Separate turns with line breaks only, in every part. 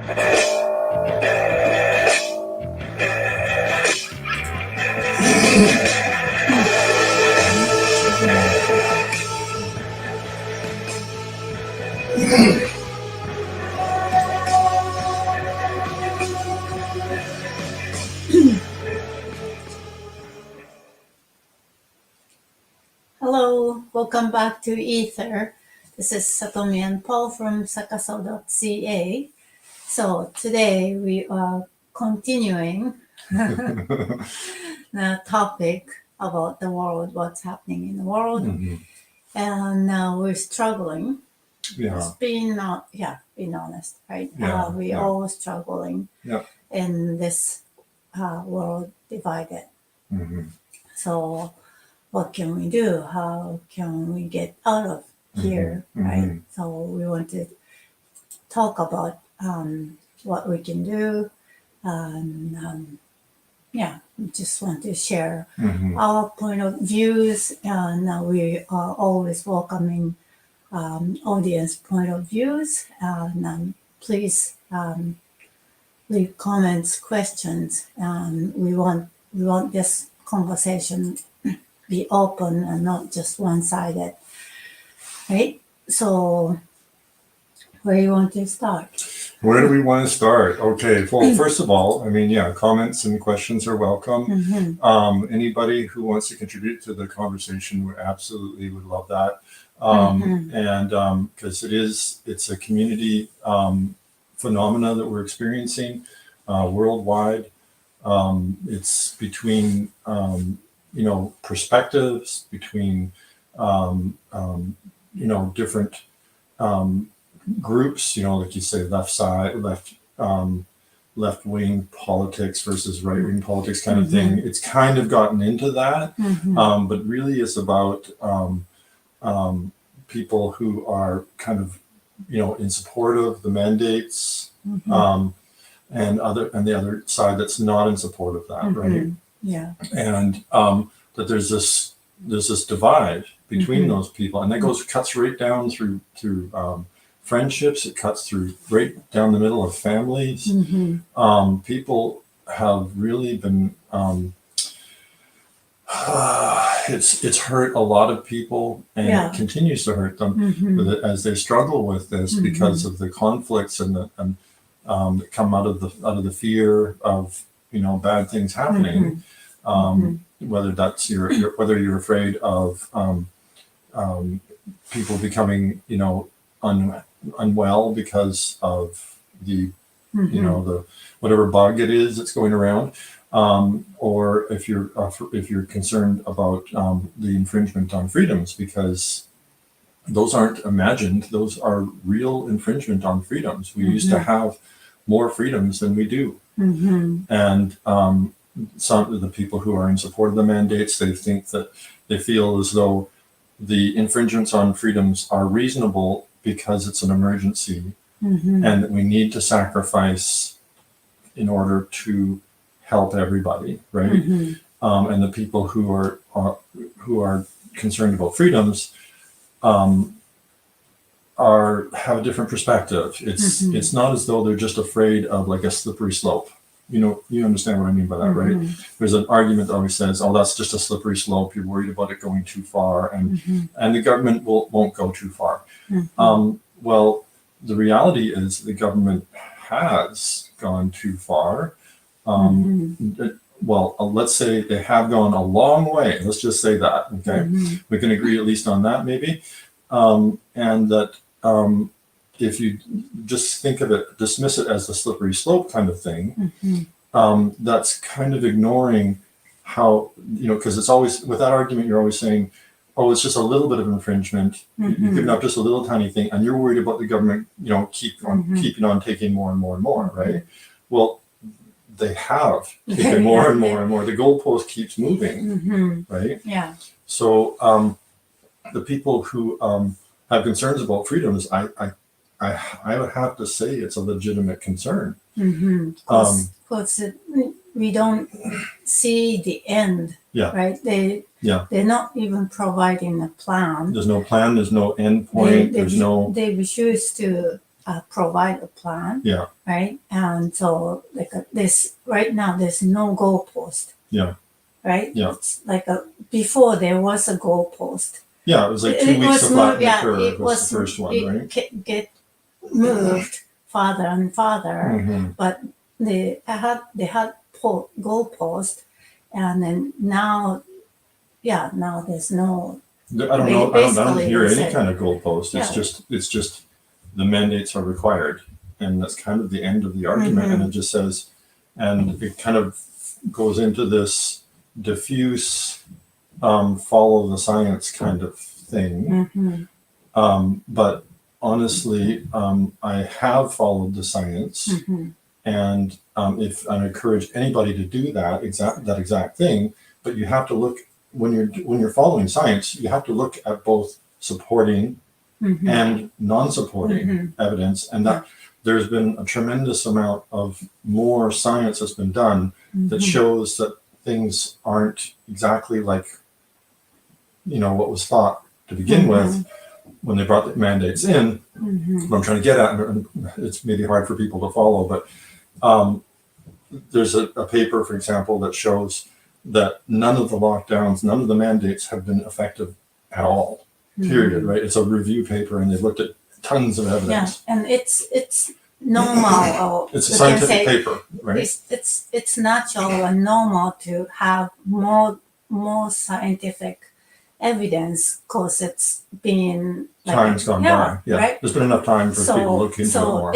Hello, welcome back to Aether. This is Satomi and Paul from sakaso.ca. So today we are continuing the topic about the world, what's happening in the world, and we're struggling. It's been being honest, right? We all struggling in this world divided. So what can we do? How can we get out of here, right? So we want to talk about what we can do, and we just want to share our point of views, and we are always welcoming audience point of views, and please leave comments, questions, and we want this conversation be open and not just one-sided, right? So where do you want to start?
Where do we want to start? Okay, well, first of all, comments and questions are welcome. Anybody who wants to contribute to the conversation, we absolutely would love that. And because it's a community phenomena that we're experiencing worldwide. It's between perspectives, between different groups, like you say, left wing politics versus right wing politics kind of thing. It's kind of gotten into that, but really it's about people who are kind of in support of the mandates, and the other side that's not in support of that, right?
Yeah.
And that there's this divide between those people, and that cuts right down through friendships. It cuts through right down the middle of families. People have really been it's hurt a lot of people, and it continues to hurt them as they struggle with this because of the conflicts and that come out of the fear of bad things happening. Whether that's whether you're afraid of people becoming unwell because of the the whatever bug it is that's going around, or if you're concerned about the infringement on freedoms, because those aren't imagined, those are real infringement on freedoms. We used to have more freedoms than we do, and some of the people who are in support of the mandates, they feel as though the infringements on freedoms are reasonable because it's an emergency, and that we need to sacrifice in order to help everybody, right? And the people who are concerned about freedoms have a different perspective. It's not as though they're just afraid of like a slippery slope. You understand what I mean by that, right? There's an argument that always says, "Oh, that's just a slippery slope. You're worried about it going too far, and the government won't go too far." Well, the reality is the government has gone too far. Well, let's say they have gone a long way. Let's just say that. Okay, we can agree at least on that, maybe, and that. If you just think of it, dismiss it as a slippery slope kind of thing, that's kind of ignoring how, because it's always, with that argument, you're always saying, oh, it's just a little bit of infringement. You're giving up just a little tiny thing, and you're worried about the government, keeping on taking more and more and more, right? Well, they have taken more and more and more. The goalpost keeps moving, right?
Yeah.
So the people who have concerns about freedoms, I would have to say it's a legitimate concern.
Because we don't see the end, right? They're not even providing a plan.
There's no plan. There's no end point.
They refuse to provide a plan.
Yeah.
Right. And so like this right now, there's no goalpost.
Yeah.
Right.
Yeah.
It's like before there was a goalpost.
Yeah, it was like 2 weeks to flatten the curve was the first one, right?
Get moved farther and farther, but they had goalpost, and then now there's no.
I don't hear any kind of goalpost. It's just the mandates are required, and that's kind of the end of the argument. And it just says, and it kind of goes into this diffuse follow the science kind of thing. But honestly, I have followed the science, and if I encourage anybody to do that exact thing, but you have to look when you're following science, you have to look at both supporting and non-supporting evidence, and that there's been a tremendous amount of more science that's been done that shows that things aren't exactly like what was thought to begin with when they brought the mandates in. What I'm trying to get at, and it's maybe hard for people to follow, but there's a paper, for example, that shows that none of the lockdowns, none of the mandates have been effective at all, period, right? It's a review paper, and they've looked at tons of evidence.
Yeah, and it's normal.
It's a scientific paper, right?
It's natural and normal to have more scientific evidence because it's been
time's gone by. Yeah,
right?
There's been enough time for people to look into it more.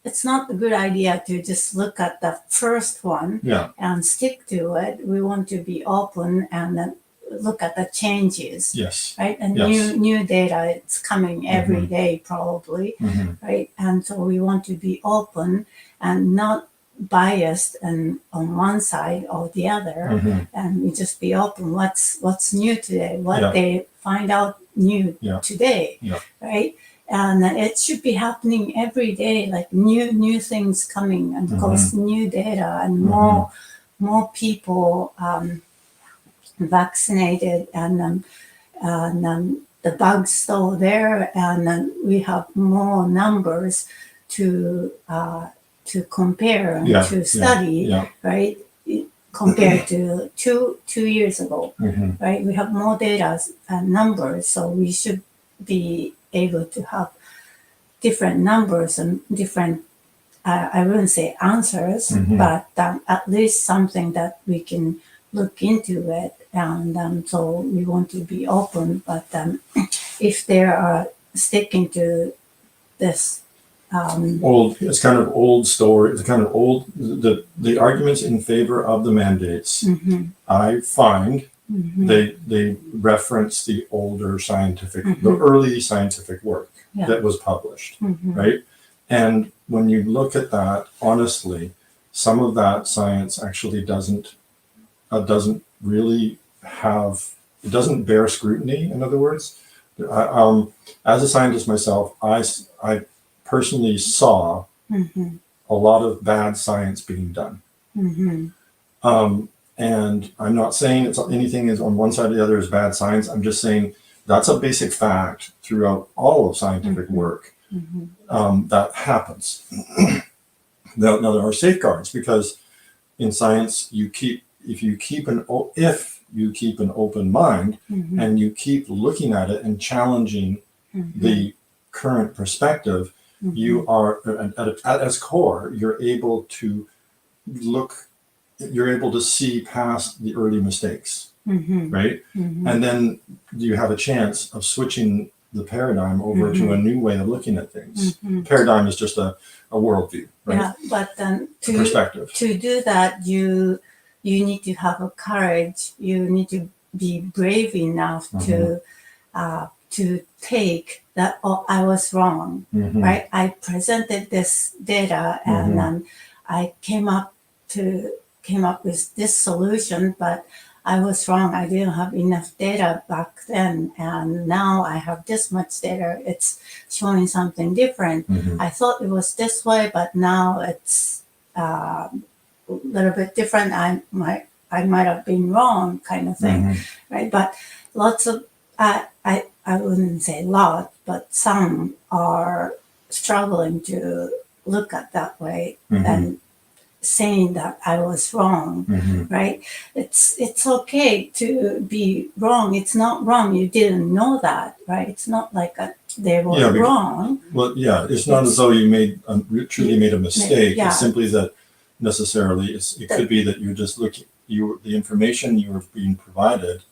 It's not a good idea to just look at the first one and stick to it. We want to be open and then look at the changes.
Yes.
Right. And new data, it's coming every day probably. Right. And so we want to be open and not biased and on one side or the other. And we just be open. What's new today? What they find out new today. Right. And it should be happening every day, like new things coming, and of course new data and more people vaccinated, and the bugs still there, and then we have more numbers to compare and to study, right? Compared to two years ago, right? We have more data and numbers, so we should be able to have different numbers and different, I wouldn't say answers, but at least something that we can look into it. And so we want to be open, but if they are sticking to this
it's kind of old story. It's kind of old. The arguments in favor of the mandates, I find they reference the older scientific, the early scientific work that was published, right? And when you look at that, honestly, some of that science actually doesn't really have, it doesn't bear scrutiny. In other words, as a scientist myself, I personally saw a lot of bad science being done. And I'm not saying anything is on one side or the other is bad science. I'm just saying that's a basic fact throughout all of scientific work that happens. Now there are safeguards, because in science if you keep an open mind and you keep looking at it and challenging the current perspective, you are at its core, you're able to see past the early mistakes, right? And then you have a chance of switching the paradigm over to a new way of looking at things. Paradigm is just a worldview, right?
Yeah, but
perspective.
To do that, you need to have a courage. You need to be brave enough to take that. Oh, I was wrong, right? I presented this data, and I came up with this solution, but I was wrong. I didn't have enough data back then, and now I have this much data. It's showing something different. I thought it was this way, but now it's a little bit different. I might have been wrong, kind of thing, right? But lots of I wouldn't say a lot, but some are struggling to look at that way and saying that I was wrong, right? It's okay to be wrong. It's not wrong. You didn't know that, right? It's not like they were wrong.
Well, yeah, it's not as though you truly made a mistake. It's simply that necessarily it could be that you're just looking. The information you were being provided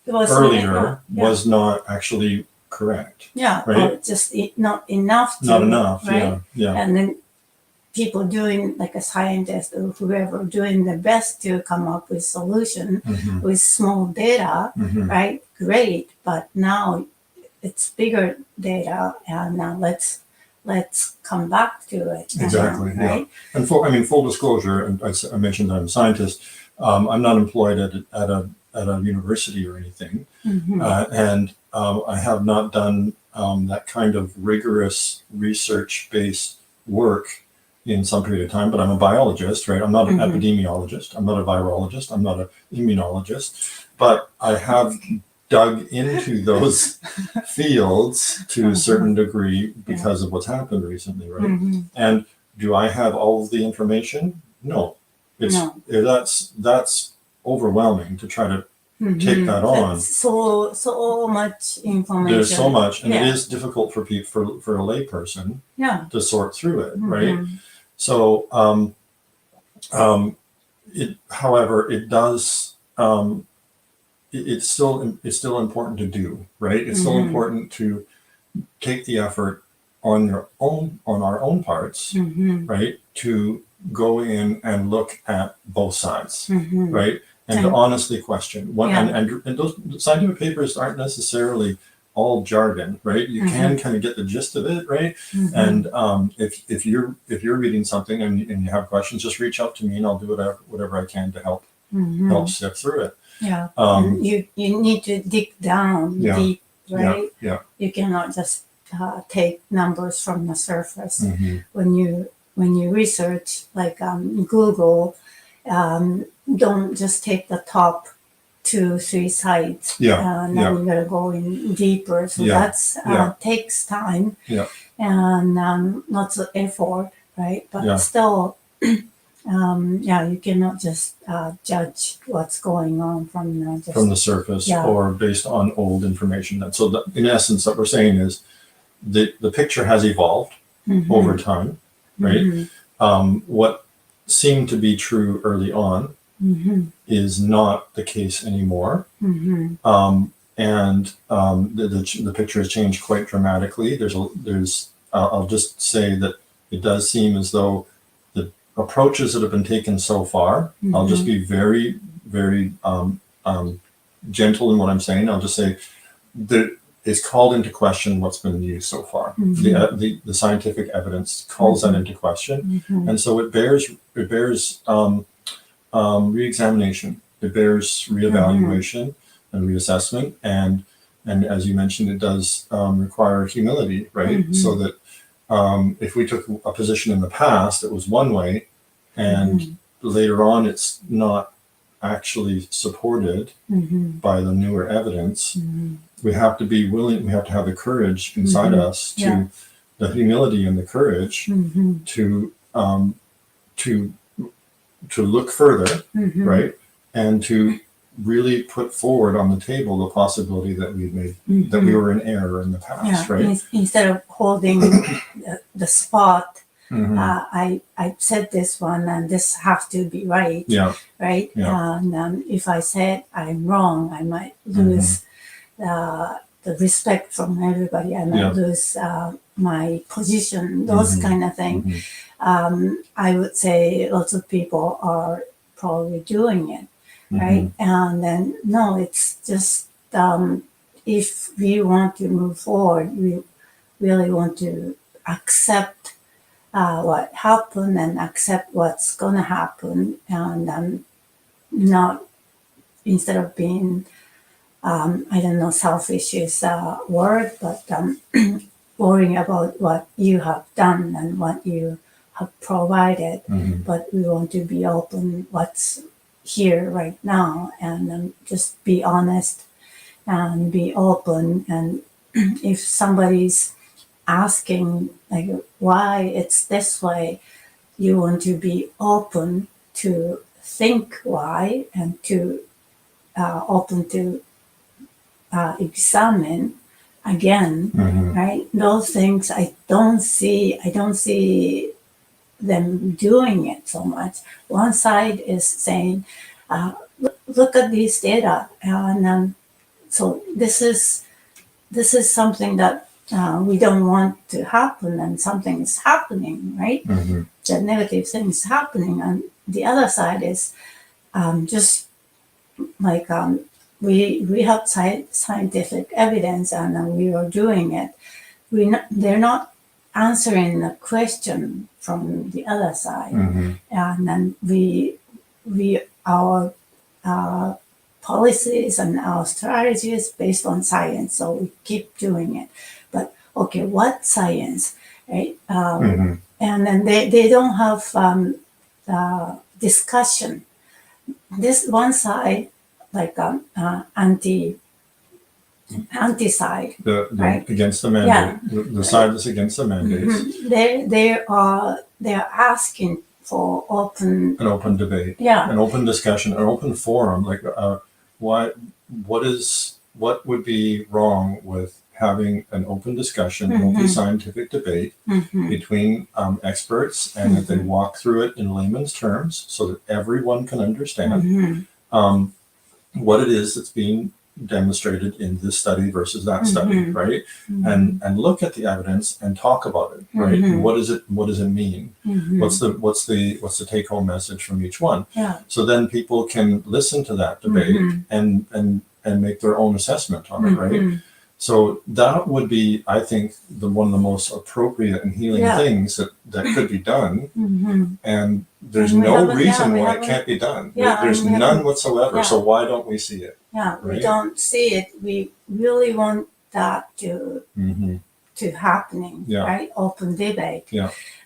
earlier was not actually correct.
Yeah,
right?
Or just not enough.
Not enough.
Right?
Yeah.
And then people doing, like a scientist or whoever, doing their best to come up with solution with small data, right? Great, but now it's bigger data, and now let's come back to it.
Exactly.
Right?
Yeah. And full disclosure, and I mentioned that I'm a scientist. I'm not employed at a university or anything, and I have not done that kind of rigorous research-based work in some period of time, but I'm a biologist, right? I'm not an epidemiologist. I'm not a virologist. I'm not an immunologist, but I have dug into those fields to a certain degree because of what's happened recently, right? And do I have all of the information? No. That's overwhelming to try to take that on.
It's so much information.
There's so much, and it is difficult for people, for a layperson, to sort through it, right? So, however, it does. It's still important to do, right? It's still important to take the effort on our own parts, right? To go in and look at both sides, right? And to honestly question what. And those scientific papers aren't necessarily all jargon, right? You can kind of get the gist of it, right? And if you're reading something and you have questions, just reach out to me and I'll do whatever I can to help sift through it.
Yeah. You need to dig down deep, right?
Yeah.
You cannot just take numbers from the surface. When you research, like Google, don't just take the top 2-3 sites. And then you gotta go in deeper. So that's takes time. And lots of effort, right? But still, you cannot just judge what's going on from
the surface or based on old information. So in essence, what we're saying is the picture has evolved over time, right? What seemed to be true early on is not the case anymore. And the picture has changed quite dramatically. I'll just say that it does seem as though the approaches that have been taken so far, I'll just be very, very gentle in what I'm saying. I'll just say that it's called into question what's been used so far. The scientific evidence calls that into question, and so it bears re-examination. It bears reevaluation and reassessment, and as you mentioned, it does require humility, right? So that if we took a position in the past, it was one way, and later on, it's not actually supported by the newer evidence. We have to be willing. We have to have the courage inside us the humility and the courage to look further, right, and to really put forward on the table the possibility that we made that we were in error in the past, right?
Instead of holding the spot, I said this one and this has to be right, right? And if I said I'm wrong, I might lose the respect from everybody. I might lose my position, those kind of thing. I would say lots of people are probably doing it, right? And then, no, it's just if we want to move forward, we really want to accept what happened and accept what's going to happen, and not, instead of being, I don't know, selfish is a word, but worrying about what you have done and what you have provided, but we want to be open what's here right now, and just be honest and be open. And if somebody's asking like why it's this way, you want to be open to think why and to open to examine again, right? Those things I don't see them doing it so much. One side is saying, look at these data, and so this is something that we don't want to happen, and something is happening, right? The negative thing is happening, and the other side is just like we have scientific evidence, and we are doing it. They're not answering the question from the other side, and then our policies and our strategies based on science, so we keep doing it. But okay, what science, right? And then they don't have discussion. This one side, like anti side, right?
Against the mandate, the side that's against the mandates.
They're asking for an open
debate, an open discussion, an open forum. Like, what would be wrong with having an open discussion, an open scientific debate between experts, and that they walk through it in layman's terms so that everyone can understand what it is that's being demonstrated in this study versus that study, right? And look at the evidence and talk about it, right? What does it mean? What's the take home message from each one? So then people can listen to that debate and make their own assessment on it, right? So that would be, I think, one of the most appropriate and healing things that could be done. And there's no reason why it can't be done. There's none whatsoever. So why don't we see it?
Yeah, we don't see it. We really want that to happening, right? Open debate.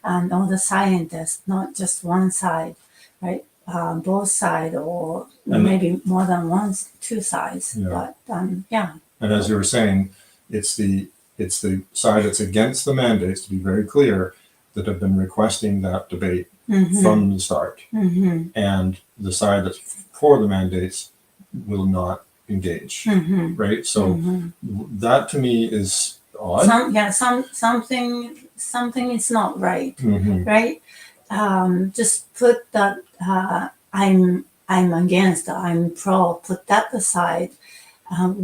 And all the scientists, not just one side, right? Both sides, or maybe more than two sides. But
And as you were saying, it's the side that's against the mandates, to be very clear, that have been requesting that debate from the start. And the side that's for the mandates will not engage, right? So that to me is odd.
Something is not right, right? Just put that I'm against, I'm pro, put that aside.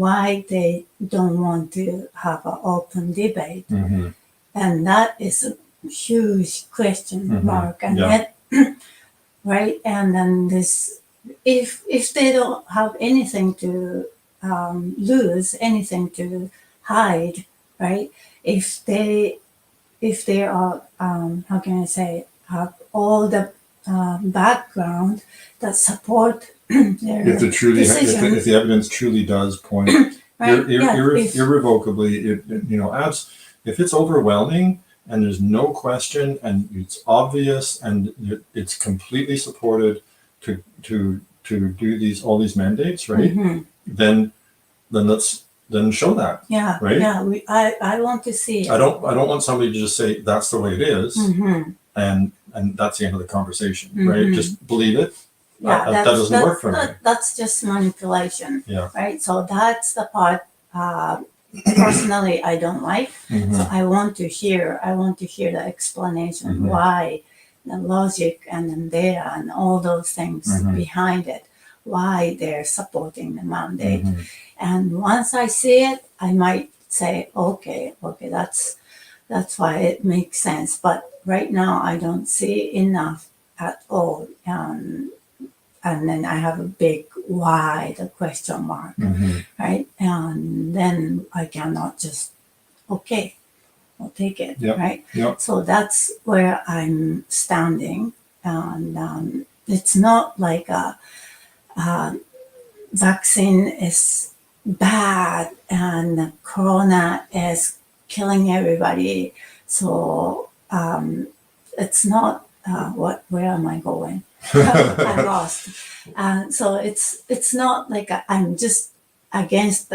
Why they don't want to have an open debate, and that is a huge question mark. And yet, right? And then this, if they don't have anything to lose, anything to hide, right? If they are how can I say, have all the background that support their decision.
If the evidence truly does point irrevocably, if it's overwhelming and there's no question and it's obvious and it's completely supported to do all these mandates, right? Then show that. Right.
I want to see it.
I don't want somebody to just say that's the way it is, and that's the end of the conversation, right? Just believe it. That doesn't work for me.
That's just manipulation, right? So that's the part personally I don't like. So I want to hear the explanation why, the logic and the data and all those things behind it, why they're supporting the mandate. And once I see it, I might say, okay, that's why it makes sense. But right now I don't see enough at all. And then I have a big why, the question mark, right? And then I cannot just, okay, I'll take it, right? So that's where I'm standing. And it's not like a vaccine is bad and corona is killing everybody. So it's not, where am I going? I lost. So it's not like I'm just against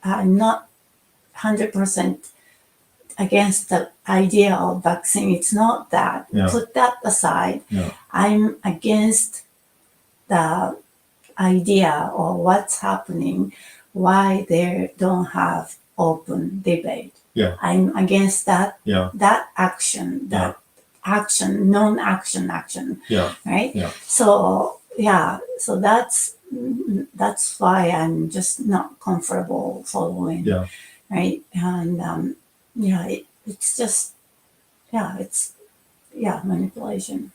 I'm not 100% against the idea of vaccine. It's not that.
Yeah.
Put that aside.
Yeah.
I'm against the idea of what's happening, why they don't have open debate.
Yeah.
I'm against that.
Yeah.
That action. That action, non-action action.
Yeah.
Right.
Yeah.
So yeah. So that's why I'm just not comfortable following.
Yeah.
Right. And it's just it's manipulation.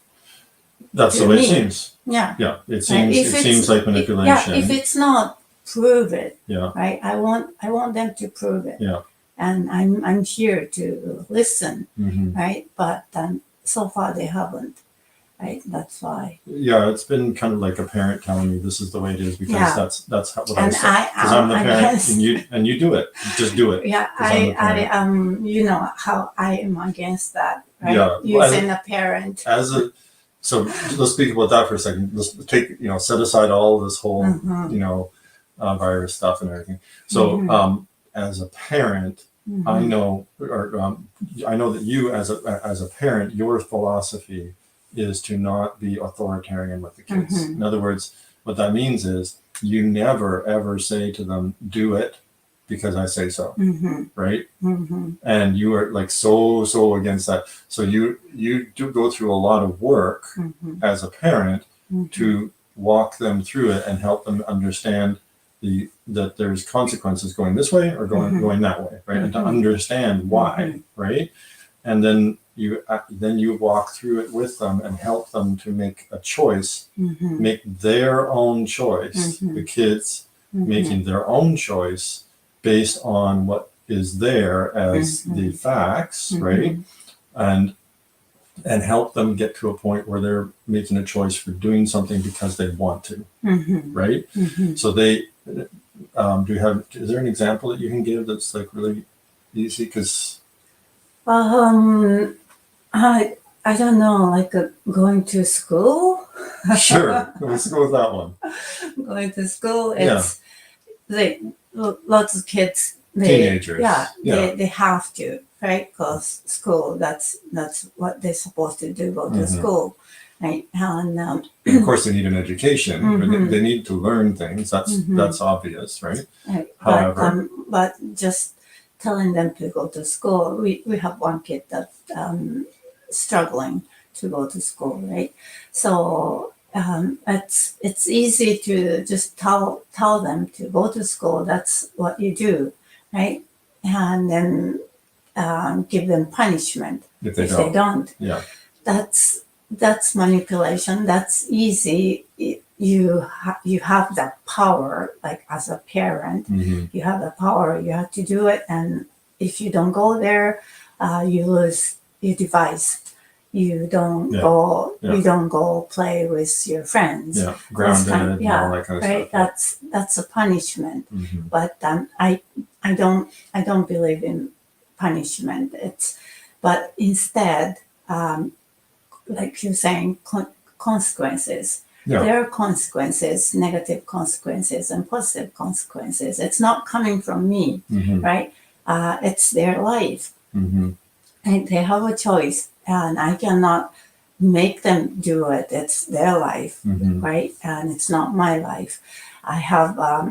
That's the way it seems.
Yeah.
Yeah. It seems like manipulation.
If it's not, prove it.
Yeah.
Right. I want them to prove it.
Yeah.
And I'm here to listen.
Mm-hmm.
Right. But so far they haven't. Right. That's why.
Yeah, it's been kind of like a parent telling me this is the way it is because that's what I say. Because I'm the parent, and you do it. Just do it.
Yeah, I you know how I am against that. Right?
Yeah,
using a parent.
So let's speak about that for a second. Let's take set aside all this whole virus stuff and everything. So as a parent, I know, I know that you as a parent, your philosophy is to not be authoritarian with the kids. In other words, what that means is you never ever say to them, do it because I say so, right? And you are like so against that. So you do go through a lot of work as a parent to walk them through it and help them understand that there's consequences going this way or going that way, right? And to understand why, right? And then you walk through it with them and help them to make a choice, make their own choice. The kids making their own choice based on what is there as the facts, right? And help them get to a point where they're making a choice for doing something because they want to, right? So they is there an example that you can give that's like really easy? Because
I don't know, like going to school.
Sure, let's go with that one.
Going to school, it's lots of kids.
Teenagers.
They have to, right? Because school, that's what they're supposed to do. Go to school, right? And
of course, they need an education. They need to learn things. That's obvious, right? However,
but just telling them to go to school. We have one kid that struggling to go to school, right? So it's easy to just tell them to go to school. That's what you do, right? And then give them punishment if they don't.
Yeah,
that's manipulation. That's easy. You have that power, like as a parent, you have the power. You have to do it, and if you don't go there, you lose your device. You don't go. You don't go play with your friends.
Yeah, grounded and all that kind of
right?
stuff.
That's a punishment. But I don't believe in punishment. But instead, like you're saying, consequences.
Yeah.
There are consequences, negative consequences and positive consequences. It's not coming from me, right? It's their life. And they have a choice, and I cannot make them do it. It's their life, right? And it's not my life. I have a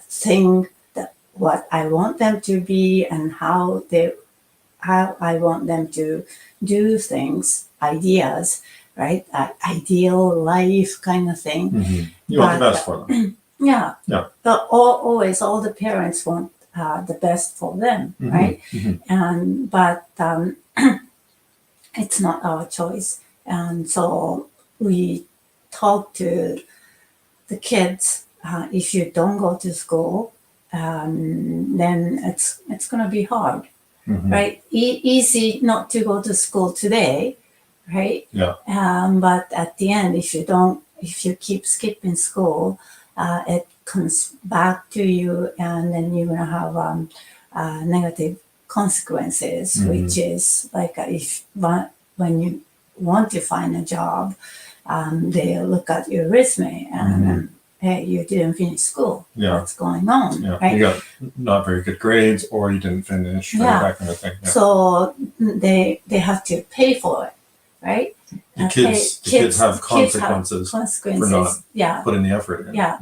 thing that what I want them to be and how I want them to do things, ideas, right? Ideal life kind of thing.
You want the best for them.
Yeah. But always all the parents want the best for them, right? But it's not our choice. And so we talk to the kids, if you don't go to school, then it's going to be hard, right? Easy not to go to school today, right?
Yeah.
But at the end, if you keep skipping school, it comes back to you, and then you're gonna have negative consequences, which is like when you want to find a job, they look at your resume hey, you didn't finish school.
Yeah.
What's going on?
Yeah.
Right?
You got not very good grades, or you didn't finish, right?
Yeah.
That kind of thing. Yeah.
So they have to pay for it, right?
The kids have consequences for not putting the effort in.
Yeah.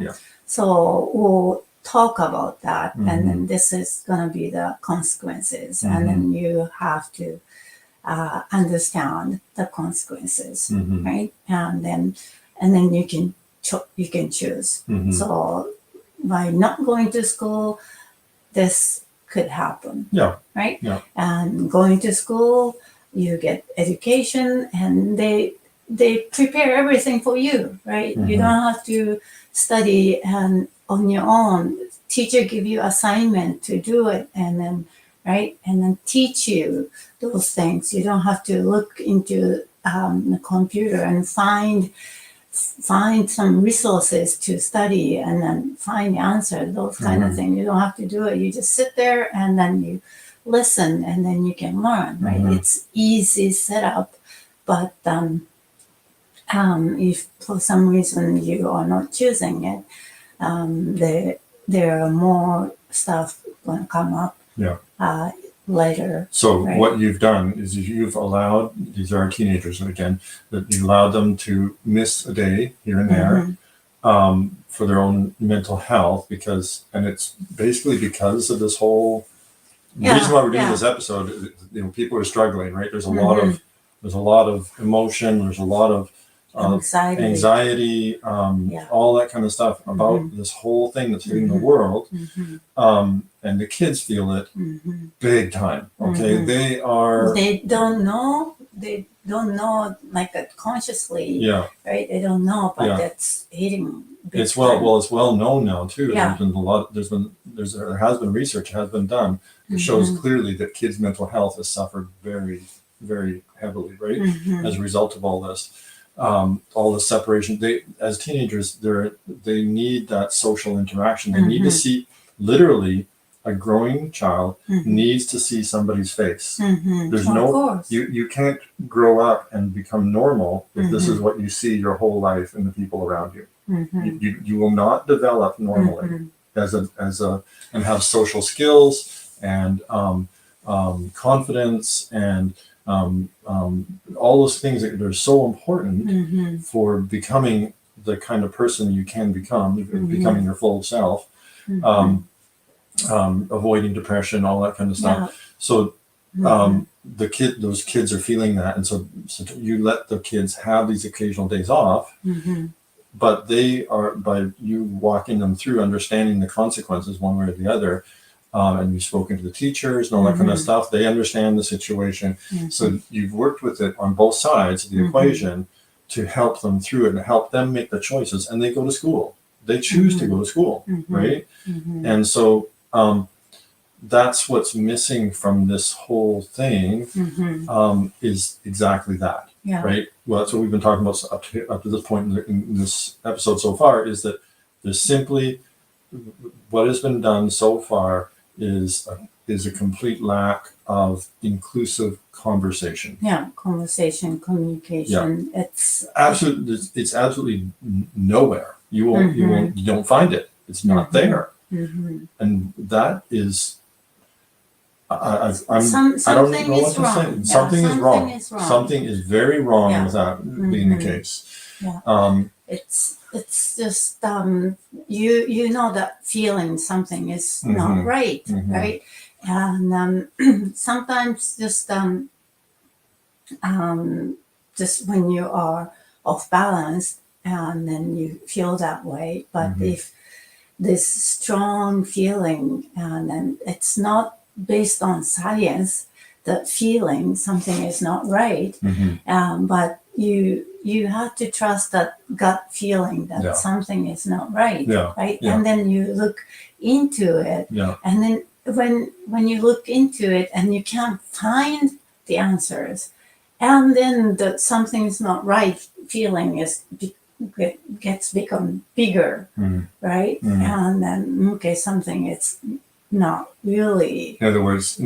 So we'll talk about that, and then this is gonna be the consequences, and then you have to understand the consequences, right? And then you can choose. So by not going to school, this could happen.
Yeah.
Right.
Yeah.
And going to school, you get education, and they prepare everything for you, right? You don't have to study and on your own. Teacher give you assignment to do it, and then and then teach you those things. You don't have to look into the computer and find some resources to study and then find the answer, those kind of things. You don't have to do it. You just sit there and then you listen, and then you can learn, right? It's easy setup, but if for some reason you are not choosing it, there are more stuff going to come up later.
So what you've done is you've allowed, these are teenagers again, that you allowed them to miss a day here and there for their own mental health, and it's basically because of this whole, the reason why we're doing this episode, people are struggling, right? There's a lot of emotion, there's a lot of anxiety, all that kind of stuff about this whole thing that's hitting the world. And the kids feel it big time. Okay. They don't know like consciously, right? They don't know, but it's hitting big it's well known now too. There has been research has been done that shows clearly that kids' mental health has suffered very, very heavily, right? As a result of all this. All the separation. As teenagers, they need that social interaction. They need to see, literally, a growing child needs to see somebody's face. There's you can't grow up and become normal if this is what you see your whole life in the people around you. You will not develop normally and have social skills and confidence and all those things that are so important for becoming the kind of person you can become, becoming your full self, avoiding depression, all that kind of stuff. So those kids are feeling that, and so you let the kids have these occasional days off, but they are, by you walking them through understanding the consequences one way or the other. And you've spoken to the teachers and all that kind of stuff. They understand the situation. So you've worked with it on both sides of the equation to help them through it and help them make the choices. And they go to school. They choose to go to school, right? And so that's what's missing from this whole thing is exactly that, right? Well, that's what we've been talking about up to this point in this episode so far, is that there's simply what has been done so far is a complete lack of inclusive conversation.
Conversation, communication. It's
absolutely nowhere. You don't find it. It's not there. And that is, I don't know what to say. Something is wrong. Something is very wrong with that being the case.
It's just you know that feeling something is not right, right? And sometimes just when you are off balance, and then you feel that way. But if this strong feeling, and then it's not based on science, that feeling something is not right, but you have to trust that gut feeling that something is not right, right? And then you look into it, and then when you look into it and you can't find the answers, and then the something is not right feeling gets become bigger, right? And then something is not really.
In other words,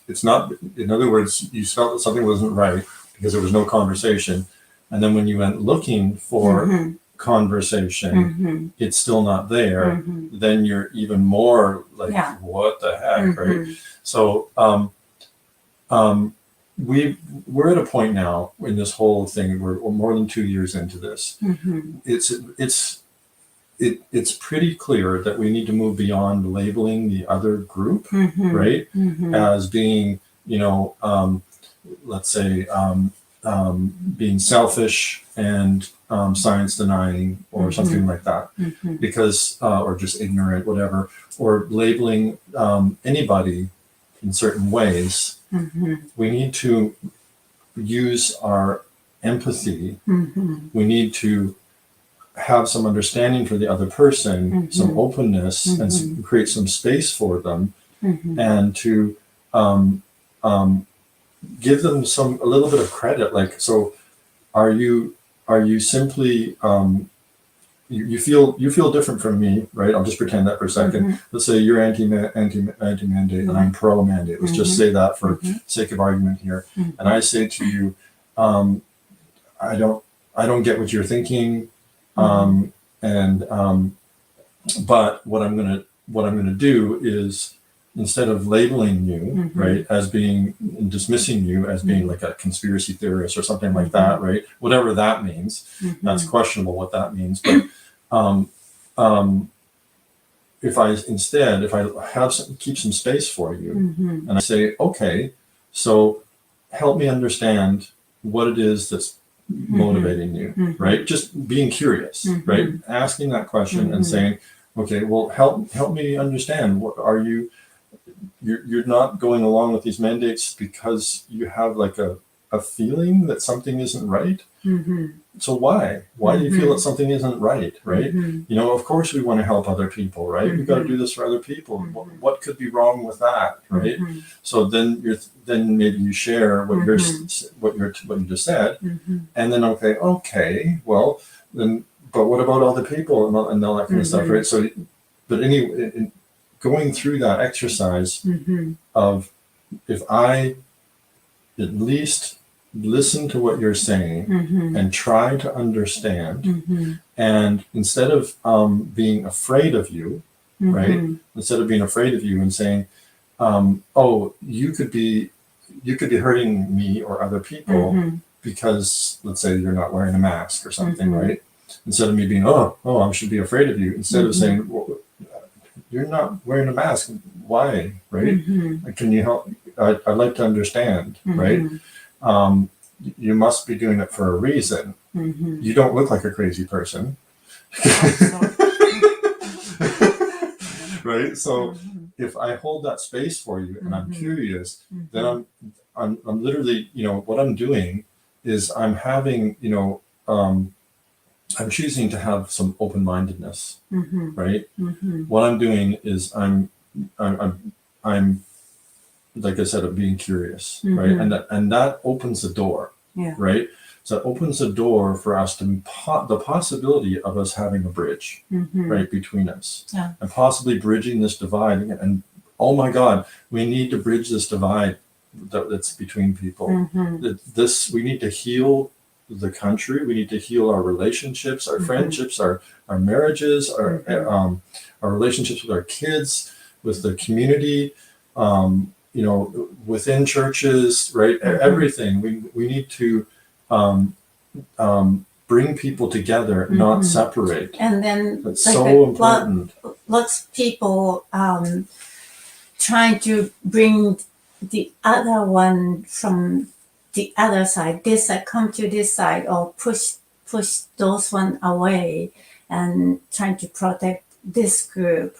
it's not. In other words, you felt that something wasn't right because there was no conversation, and then when you went looking for conversation, it's still not there, then you're even more like, what the heck, right? So we're at a point now in this whole thing, we're more than 2 years into this. It's pretty clear that we need to move beyond labeling the other group, right, as being, let's say, being selfish and science denying or something like that, because or just ignorant, whatever, or labeling anybody in certain ways. We need to use our empathy. We need to have some understanding for the other person, some openness, and create some space for them, and to give them a little bit of credit. Like, so are you simply you feel different from me, right? I'll just pretend that for a second. Let's say you're anti-mandate and I'm pro-mandate. Let's just say that for sake of argument here. And I say to you, I don't get what you're thinking, but what I'm gonna do is, instead of labeling you, right, as being, dismissing you as being like a conspiracy theorist or something like that, right? Whatever that means, that's questionable what that means. But if I keep some space for you, and I say, okay, so help me understand what it is that's motivating you, right? Just being curious, right? Asking that question and saying, okay, well, help me understand. What are you? You're not going along with these mandates because you have like a feeling that something isn't right. So why do you feel that something isn't right, right? Of course we want to help other people, right? We've got to do this for other people. What could be wrong with that, right? So then maybe you share what you just said, and then okay, well then, but what about other people and all that kind of stuff, right? So, but anyway, going through that exercise of, if I at least listen to what you're saying and try to understand, and instead of being afraid of you, right? Instead of being afraid of you and saying, oh, you could be hurting me or other people because, let's say, you're not wearing a mask or something, right? Instead of me being, oh, I should be afraid of you. Instead of saying, well, you're not wearing a mask. Why, right? Can you help? I'd like to understand, right? You must be doing it for a reason. You don't look like a crazy person. Right? So if I hold that space for you and I'm curious, then I'm literally, what I'm doing is I'm having, I'm choosing to have some open-mindedness, right? What I'm doing is I'm like I said, I'm being curious, right? And that opens the door, right? So it opens the door for us to the possibility of us having a bridge, right, between us, and possibly bridging this divide. And oh my God, we need to bridge this divide that's between people. We need to heal the country. We need to heal our relationships, our friendships, our marriages, our relationships with our kids, with the community, within churches, right? Everything. We need to bring people together, not separate.
And then
it's so important.
Lots of people trying to bring the other one from the other side, this side, come to this side, or push those one away, and trying to protect this group.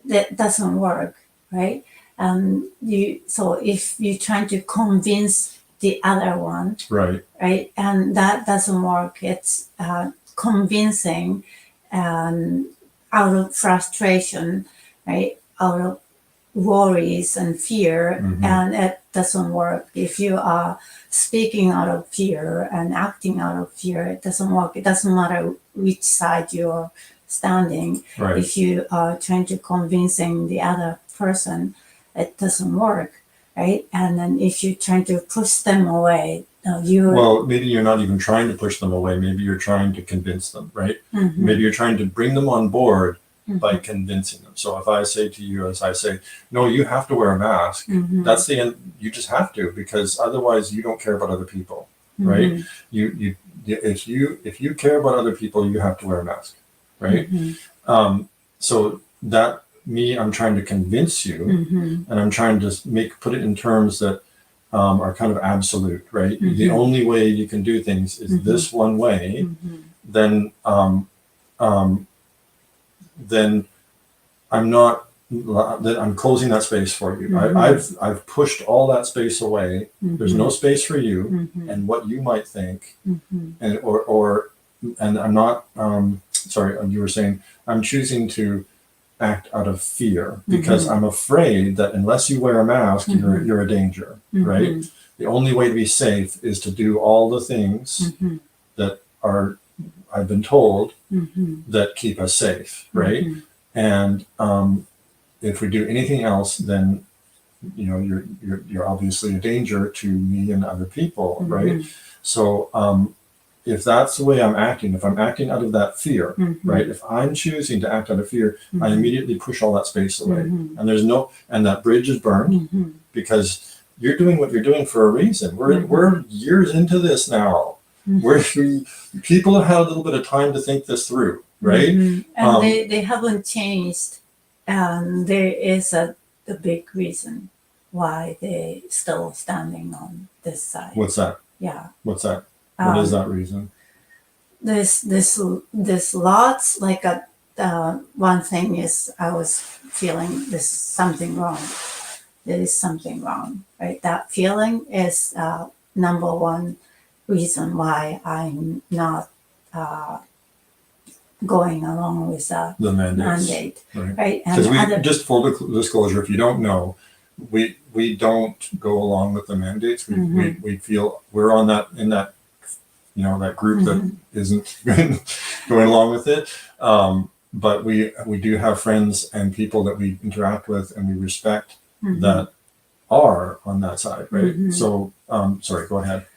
That doesn't work, right? So if you're trying to convince the other one, right, and that doesn't work. It's convincing out of frustration, right, out of worries and fear, and it doesn't work. If you are speaking out of fear and acting out of fear, it doesn't work. It doesn't matter which side you're standing. Right. If you are trying to convincing the other person, it doesn't work, right? And then if you're trying to push them away,
Well, maybe you're not even trying to push them away. Maybe you're trying to convince them, right? Maybe you're trying to bring them on board by convincing them. So if I say to you, as I say, no, you have to wear a mask, that's the end. You just have to, because otherwise you don't care about other people, right? If you care about other people, you have to wear a mask, right? So that I'm trying to convince you, and I'm trying to put it in terms that are kind of absolute, right? The only way you can do things is this one way. Then I'm not. Then I'm closing that space for you. I've pushed all that space away. There's no space for you and what you might think, and and I'm not. Sorry, you were saying I'm choosing to act out of fear because I'm afraid that unless you wear a mask, you're a danger, right? The only way to be safe is to do all the things that are, I've been told, that keep us safe, right? And if we do anything else, then you're obviously a danger to me and other people, right? So if that's the way I'm acting, if I'm acting out of that fear, right? If I'm choosing to act out of fear, I immediately push all that space away, and that bridge is burned because you're doing what you're doing for a reason. We're years into this now. People have had a little bit of time to think this through, right?
And they haven't changed, and there is the big reason why they still standing on this side.
What's that?
Yeah.
What's that? What is that reason?
There's lots, like one thing is I was feeling there's something wrong. There is something wrong, right? That feeling is number one reason why I'm not going along with the mandate, right?
Because just full disclosure, if you don't know, we don't go along with the mandates. We feel we're on in that that group that isn't going along with it. But we do have friends and people that we interact with and we respect that are on that side, right? So sorry, go ahead.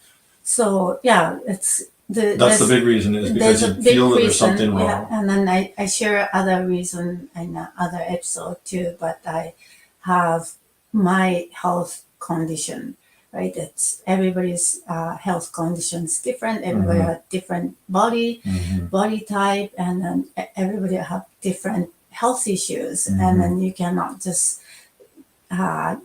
So yeah, that's
the big reason, is because you feel that there's something wrong.
Yeah. And then I share other reason in other episode too, but I have my health condition, right? It's everybody's health conditions different. Everybody has different body type, and then everybody have different health issues, and then you cannot just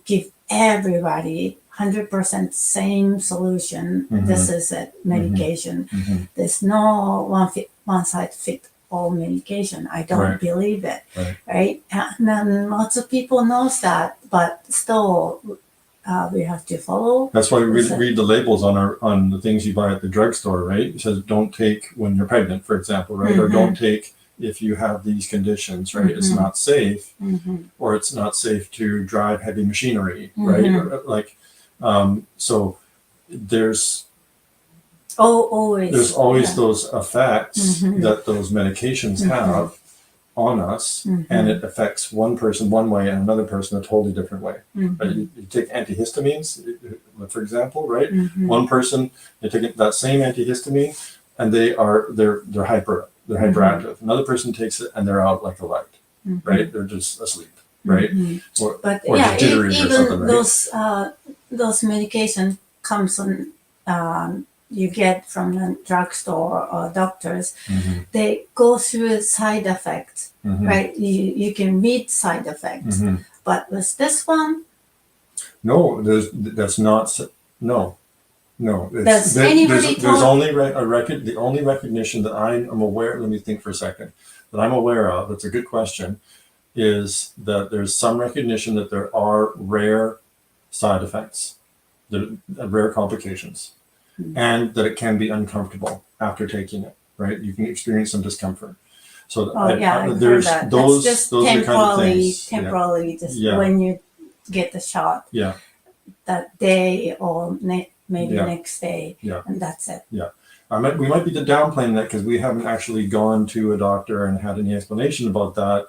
give everybody 100% same solution. This is it, medication. There's no one size fit all medication. I don't believe it, right? And then lots of people knows that, but still we have to follow.
That's why we read the labels on the things you buy at the drugstore, right? It says don't take when you're pregnant, for example, right? Or don't take if you have these conditions, right? It's not safe, or it's not safe to drive heavy machinery, right? Or, so there's always those effects that those medications have on us, and it affects one person one way and another person a totally different way. Right? You take antihistamines, for example, right? One person, they take that same antihistamine and they're hyperactive. Another person takes it and they're out like a light, right? They're just asleep, right? Or just jittery or something, right?
Those medication comes on you get from the drugstore or doctors. They go through side effects, right? You can read side effects, but with this one,
that's not. No.
Does anybody
there's only the only recognition that I am aware. Let me think for a second. That I'm aware of. That's a good question. Is that there's some recognition that there are rare side effects, rare complications, and that it can be uncomfortable after taking it. Right, you can experience some discomfort. So
there's those
are
the
kind of things.
Temporarily, when you get the shot.
Yeah.
That day or maybe next day, and that's it.
Yeah. We might be downplaying that because we haven't actually gone to a doctor and had any explanation about that.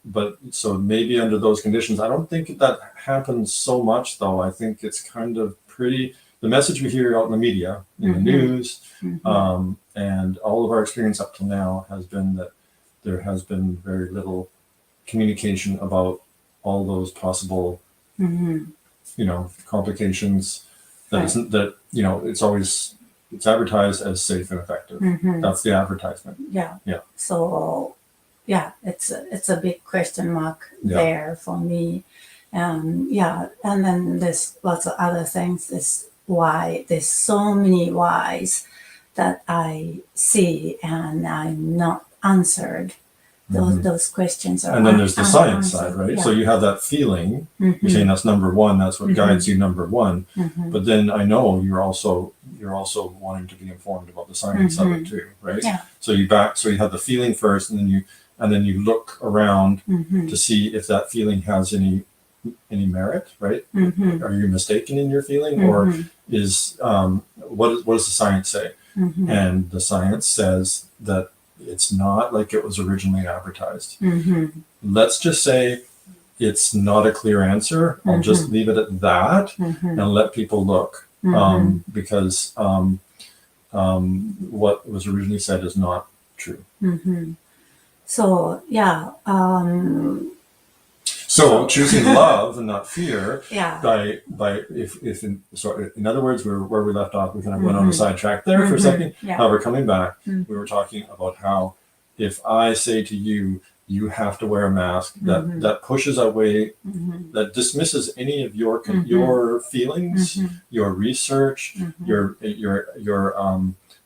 But so maybe under those conditions, I don't think that happens so much, though. I think it's kind of pretty. the message we hear out in the media, in the news, and all of our experience up till now has been that there has been very little communication about all those possible, complications. That isn't that it's advertised as safe and effective. That's the advertisement.
Yeah.
Yeah.
So, it's a big question mark there for me. And then there's lots of other things. There's so many whys that I see and I'm not answered. Those questions are.
And then there's the science side, right? Yeah. So you have that feeling. You're saying that's number one. That's what guides you, number one. But then I know you're also wanting to be informed about the science of it too, right?
Yeah.
So you have the feeling first, and then you look around to see if that feeling has any merit, right? Are you mistaken in your feeling, or is what does the science say? And the science says that it's not like it was originally advertised. Let's just say it's not a clear answer. I'll just leave it at that and let people look, because what was originally said is not true.
So
So choosing love and not fear.
Yeah.
In other words, where we left off, we kind of went on a sidetrack there for a second.
Yeah.
However, coming back, we were talking about how if I say to you, you have to wear a mask, that pushes away, that dismisses any of your feelings, your research, your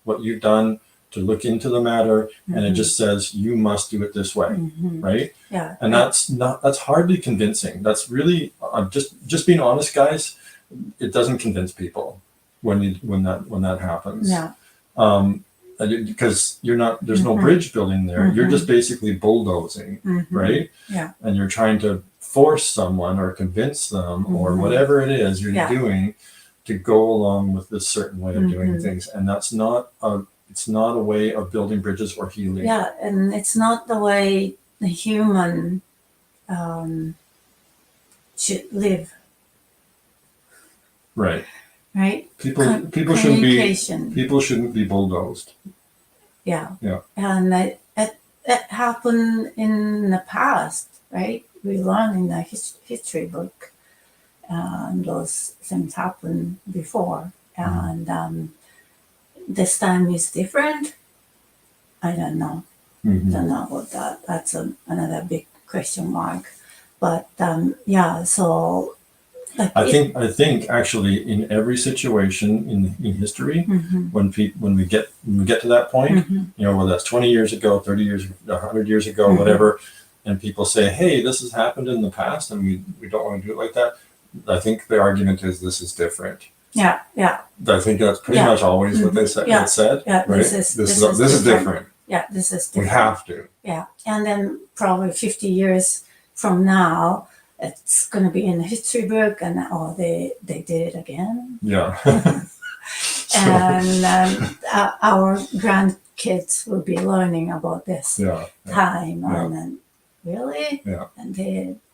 what you've done to look into the matter, and it just says you must do it this way, right?
Yeah.
And that's hardly convincing. That's really just being honest, guys. It doesn't convince people when that happens.
Yeah.
Because there's no bridge building there. You're just basically bulldozing, right?
Yeah.
And you're trying to force someone or convince them or whatever it is you're doing to go along with this certain way of doing things. And it's not a way of building bridges or healing.
Yeah, and it's not the way the human should live.
Right.
Right.
People shouldn't be bulldozed.
Yeah.
Yeah.
And it happened in the past, right? We learn in the history book, and those things happened before, and this time is different. I don't know. Don't know about that. That's another big question mark. But so.
I think actually in every situation in history, when we get to that point, whether that's 20 years ago, 30 years, 100 years ago, whatever, and people say, hey, this has happened in the past and we don't want to do it like that. I think the argument is this is different.
Yeah.
I think that's pretty much always what they said.
Yeah,
right? This is different.
Yeah, this is different.
We have to.
Yeah, and then probably 50 years from now, it's going to be in the history book, and they did it again.
Yeah.
And our grandkids will be learning about this time, and then really, and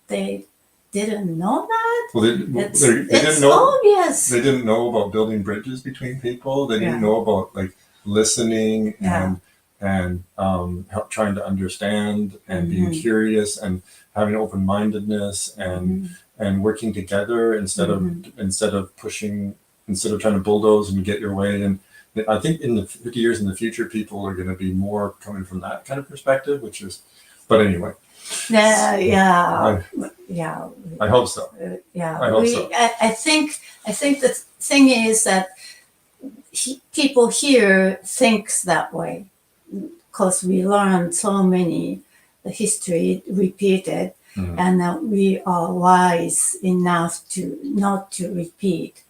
they didn't know that.
Well, they didn't know.
Obvious.
They didn't know about building bridges between people. They didn't know about like listening and trying to understand and being curious and having open-mindedness and working together instead of pushing, instead of trying to bulldoze and get your way. And I think in the 50 years in the future, people are going to be more coming from that kind of perspective, but anyway.
Yeah.
I hope so. I hope so.
I think the thing is that people here thinks that way because we learned so many the history repeated, and we are wise enough to not to repeat.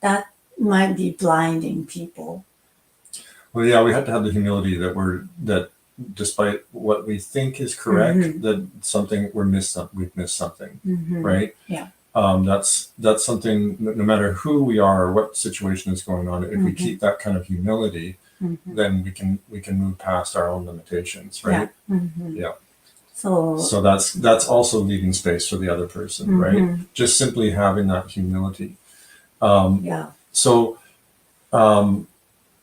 That might be blinding people.
Well, yeah, we have to have the humility that despite what we think is correct, that we've missed something, right?
Yeah.
That's something. No matter who we are or what situation is going on, if we keep that kind of humility, then we can move past our own limitations, right? Yeah. So that's also leaving space for the other person, right? Just simply having that humility. So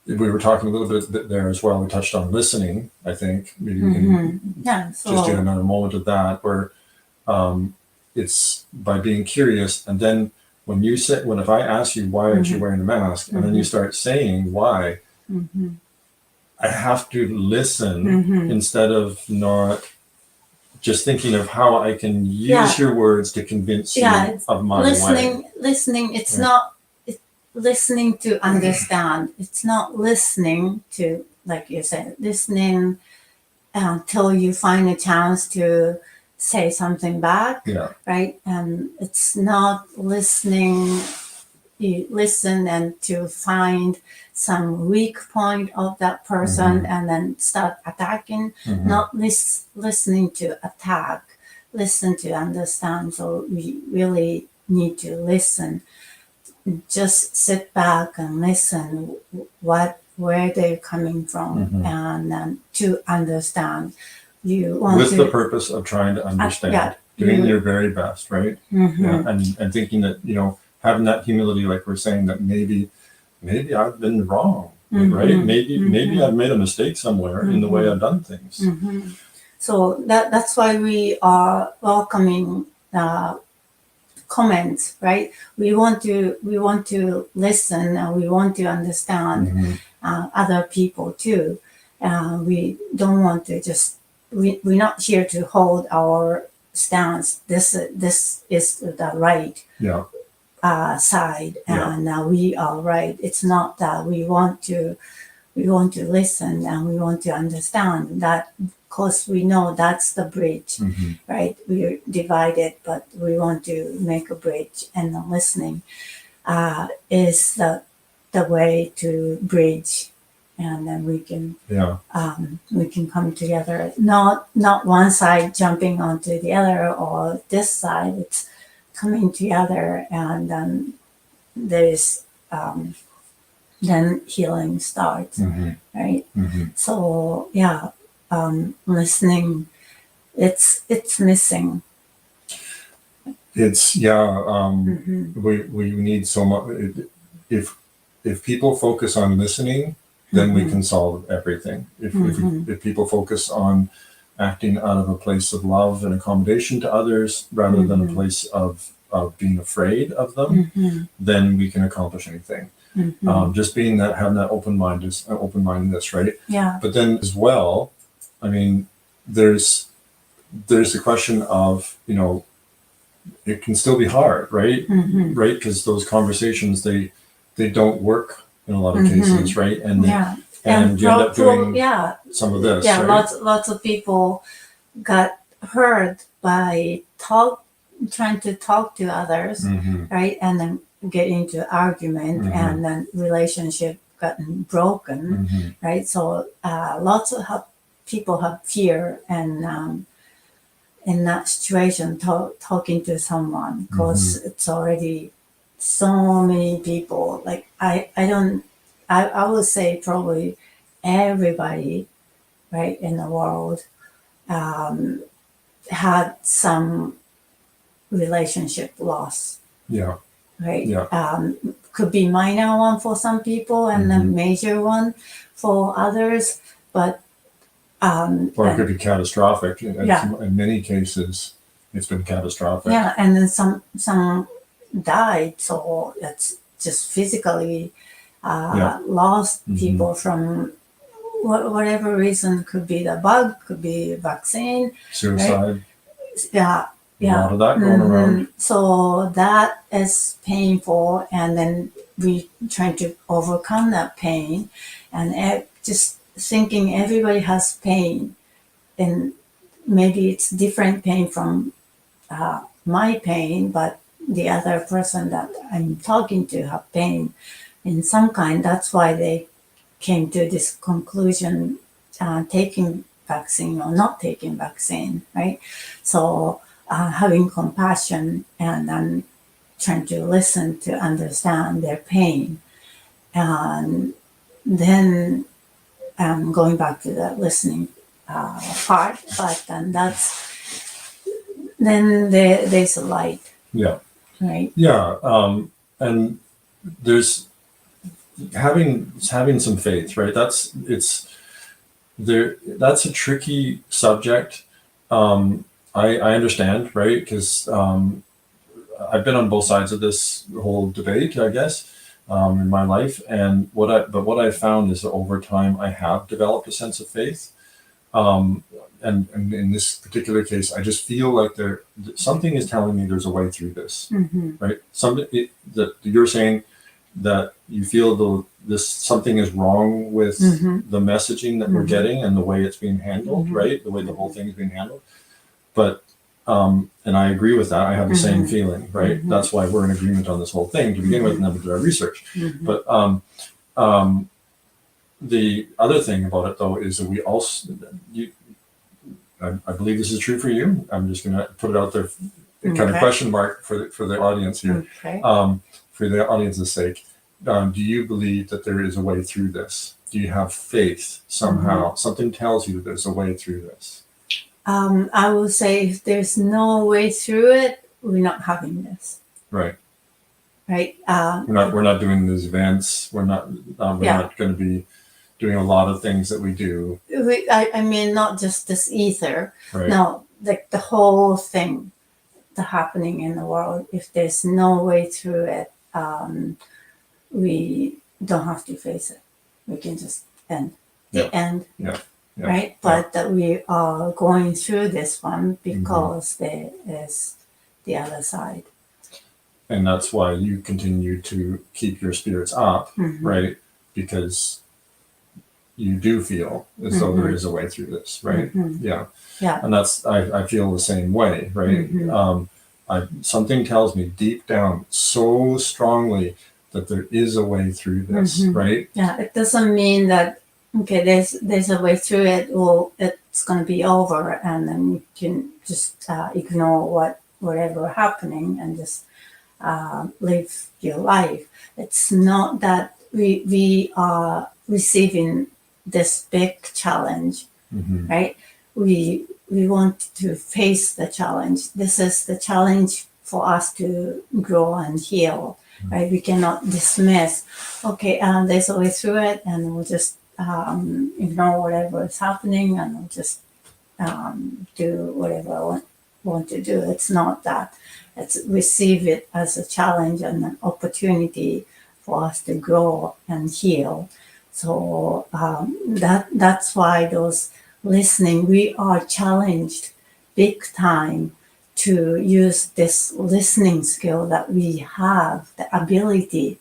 we were talking a little bit there as well. We touched on listening, I think. Maybe we can just do another moment of that, where it's by being curious. And then if I ask you, why aren't you wearing a mask? And then you start saying why, I have to listen instead of not just thinking of how I can use your words to convince you of my way.
Listening, it's not listening to understand. It's not listening to, like you said, listening until you find a chance to say something back, right? And it's not listening. You listen and to find some weak point of that person and then start attacking, not listening to attack, listen to understand. So we really need to listen. Just sit back and listen where they're coming from, and to understand. You want
with the purpose of trying to understand, doing your very best, right? And thinking that, having that humility, like we're saying, that maybe I've been wrong, right? Maybe I've made a mistake somewhere in the way I've done things.
So that's why we are welcoming comments, right? We want to listen, and we want to understand other people too. We don't want to just we're not here to hold our stance. This is the right side, and we are right. It's not that we want to listen and we want to understand that, because we know that's the bridge, right? We're divided, but we want to make a bridge, and the listening is the way to bridge, and then we can come together. Not one side jumping onto the other, or this side. It's coming together, and then there's then healing starts, right? So listening, it's missing.
It's we need so much. If people focus on listening, then we can solve everything. If people focus on acting out of a place of love and accommodation to others, rather than a place of being afraid of them, then we can accomplish anything. Just being that, having that open-mindedness, right?
Yeah.
But then as well, I mean, there's the question of, it can still be hard, right? Right, because those conversations, they don't work in a lot of cases, right? And and you end up doing some of this.
Yeah,
right?
lots of people got hurt by trying to talk to others, right? And then get into argument, and then relationship gotten broken, right? So lots of people have fear, and in that situation, talking to someone, because it's already so many people. Like I would say probably everybody, right, in the world had some relationship loss.
Yeah.
Right.
Yeah.
Could be minor one for some people, and then major one for others, but
or it could be catastrophic. In many cases, it's been catastrophic.
Yeah, and then some died, so it's just physically lost people from whatever reason. Could be the bug, could be vaccine,
suicide.
Right?
A lot of that going around.
So that is painful, and then we trying to overcome that pain, and just thinking everybody has pain, and maybe it's different pain from my pain, but the other person that I'm talking to have pain in some kind. That's why they came to this conclusion, taking vaccine or not taking vaccine, right? So having compassion, and then trying to listen to understand their pain, and then going back to the listening part, but then there's a light.
Yeah.
Right.
Yeah. And there's having some faith, right? That's a tricky subject. I understand, right? Because I've been on both sides of this whole debate, I guess, in my life. And what I found is that over time I have developed a sense of faith. And in this particular case, I just feel like something is telling me there's a way through this, right? That you're saying that you feel something is wrong with the messaging that we're getting and the way it's being handled, right? The way the whole thing is being handled. But and I agree with that. I have the same feeling, right? That's why we're in agreement on this whole thing to begin with, and then we do our research. But the other thing about it, though, is that we also, I believe this is true for you. I'm just going to put it out there, kind of question mark for the audience here, for the audience's sake. Do you believe that there is a way through this? Do you have faith somehow? Something tells you that there's a way through this.
I will say if there's no way through it, we're not having this.
Right.
Right.
We're not doing these events. We're not going to be doing a lot of things that we do.
I mean, not just this ether.
Right.
No, like the whole thing, the happening in the world. If there's no way through it, we don't have to face it. We can just end. End.
Yeah.
Right, but that we are going through this one because there is the other side,
and that's why you continue to keep your spirits up, right? Because you do feel as though there is a way through this, right? Yeah, and that's I feel the same way, right? Something tells me deep down so strongly that there is a way through this, right?
Yeah, it doesn't mean that. Okay, there's a way through it, or it's going to be over, and then you can just ignore whatever happening and just live your life. It's not that we are receiving this big challenge, right? We want to face the challenge. This is the challenge for us to grow and heal, right? We cannot dismiss. Okay, there's a way through it, and we'll just ignore whatever is happening and I'll just do whatever I want to do. It's not that. It's receive it as a challenge and an opportunity for us to grow and heal. So that's why those listening, we are challenged big time to use this listening skill that we have, the ability.